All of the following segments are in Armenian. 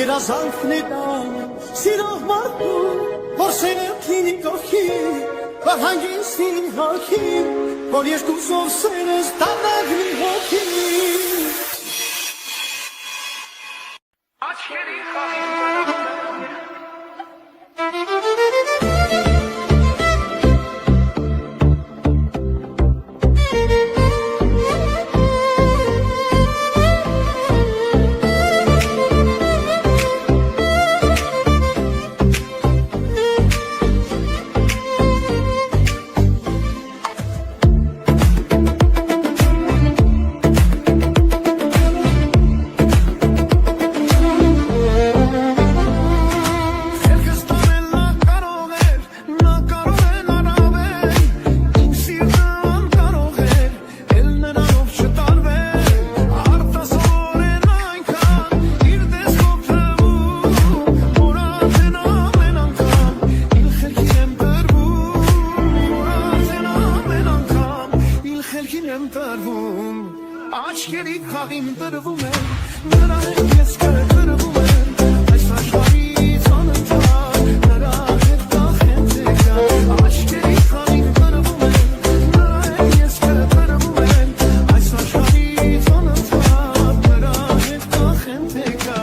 Երազանքն է դա սիրող մարդու որ սերքինի կողքի որ հանգիստին հոգի որ երկուսով սերես տանագնի հոգի աչքերի խաղին Աչքերի խաղին տրվում եմ նրա հետ ես կտրվում եմ այս աշխարհից անընդհատ նրա հետ կախեմ տեկա աչքերի խաղին տրվում եմ նրա հետ ես կտրվում եմ այս աշխարհից անընդհատ նրա հետ կախեմ տեկա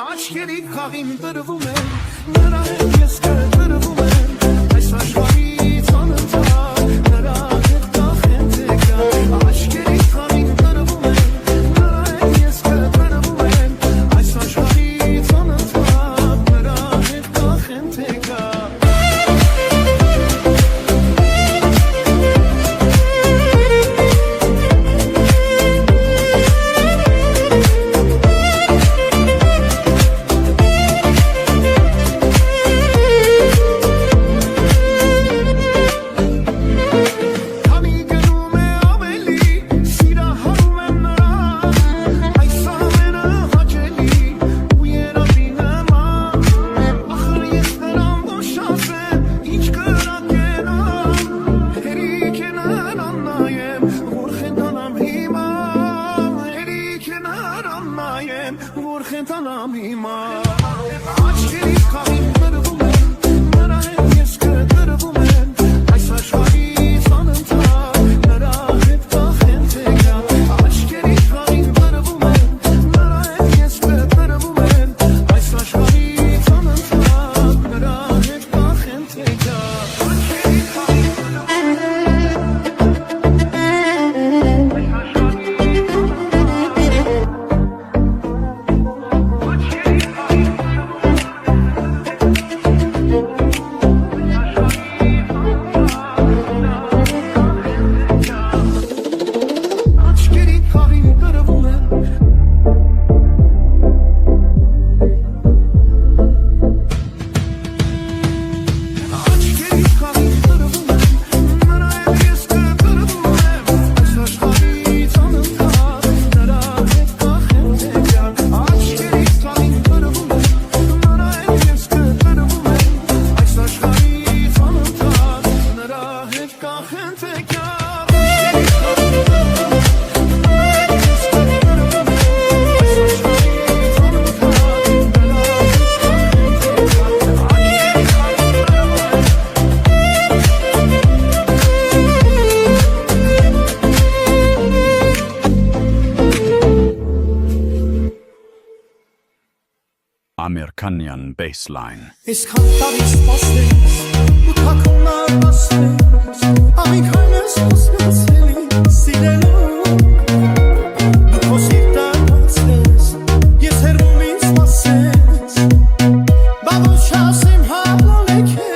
Աչքերի խաղին տրվում եմ նրա հետ ես կտրվում եմ այս աշխարհից անընդհատ նրա հետ կախեմ տեկա աչքերի խաղին տրվում եմ նրա հետ ես կտրվում եմ այս աշխարհից անընդհատ նրա հետ կախեմ տեկա Hakanyan baseline. It's cantaris passes, utakonar passes, amikhanes passes, silelo. Dukosita passes, yesermumis passes, baboshasim haloleke.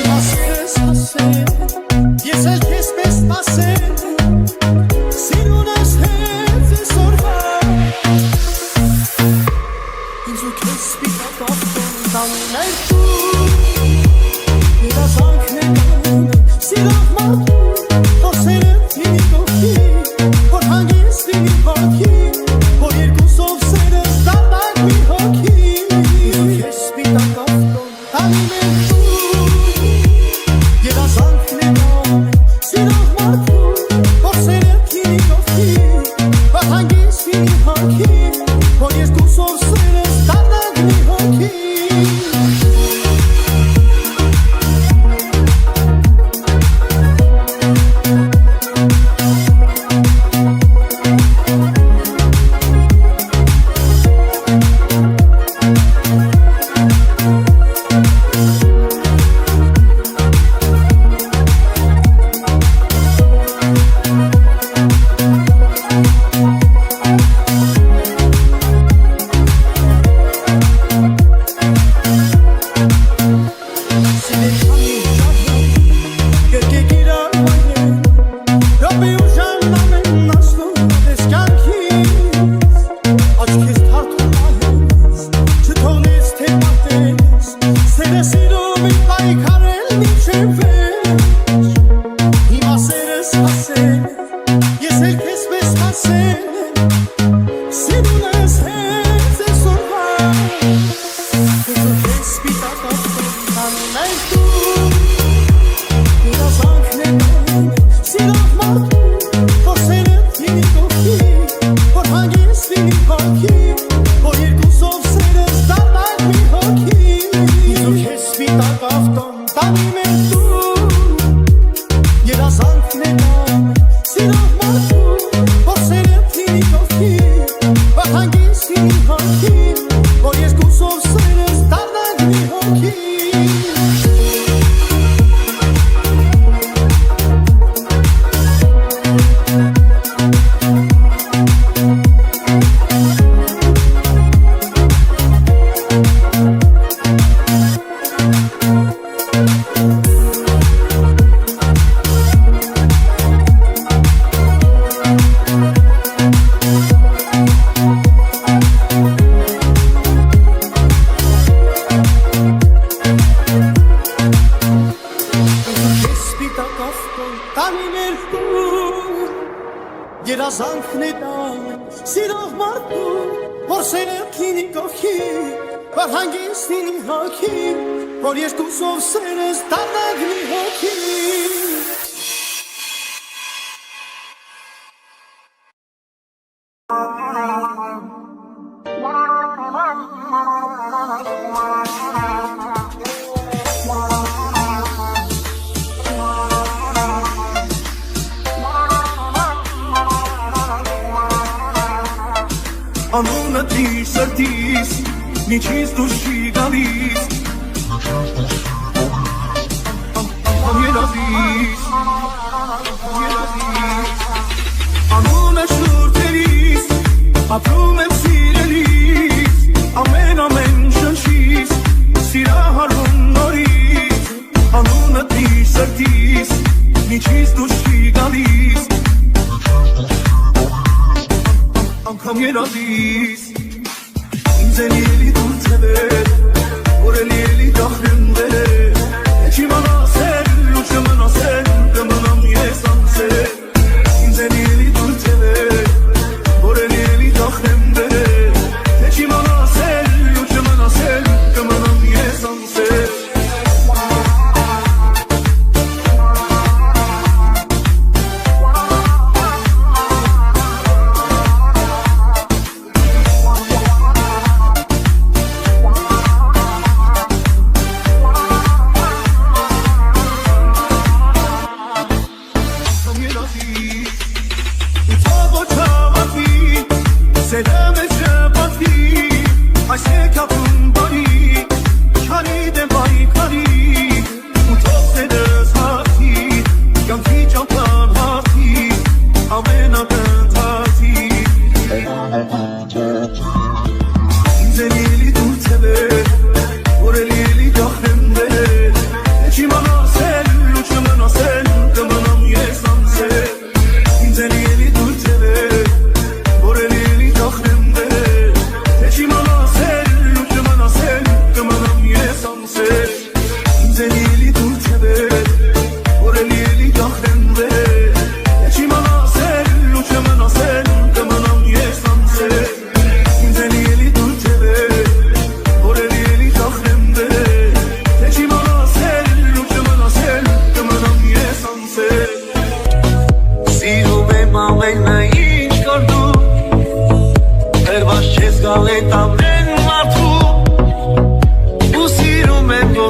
Passes passes, yeselkes passes, sirunas heze sorva. Անունը դիսրդիս, միջից դուր չի գալիս Անգամ երազիս Անունը շուրթերիս, ապրում եմ սիրելիս Ամեն շնչիս, սիրահարվում նորից Անունը դիսրդիս, միջից դուր չի գալիս Անգամ երազիս Ինձ են ելի դուր թևեր Որ էլ ելի դախրեմ վեր Չի մանասել ու չմնասել Կմնամ ես անցել Ինձ են ելի դուր թևեր Որ էլ ելի դախրեմ վեր Չի մանասել ու չմնասել Կմնամ ես անցել I said sunset Inzeli dur tebe Oreli dahremde Chimana sel Luchamana sel Kamanam ye sunset Inzeli dur tebe Oreli dahremde Chimana sel Luchamana sel Kamanam ye sunset Siro me mawen na ich kordu Ervaş çez galet amren martu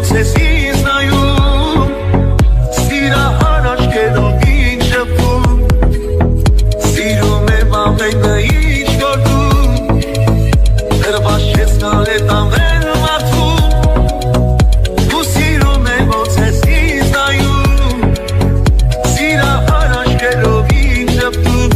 Sessiz znaju Stira haraç kedon hiç yapım Sirome mamej me hiç gördüm Her başke skaletan ver martu Bu sirome bol sessiz znaju Stira haraç kedon hiç yapım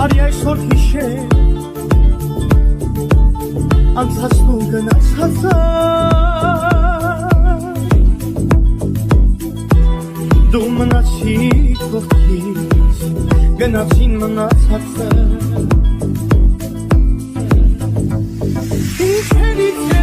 Արի այսօր հիշել Անցածնու գնաց հազար Դու մնացիր կողքից Գնացին մնացածը Ինչերից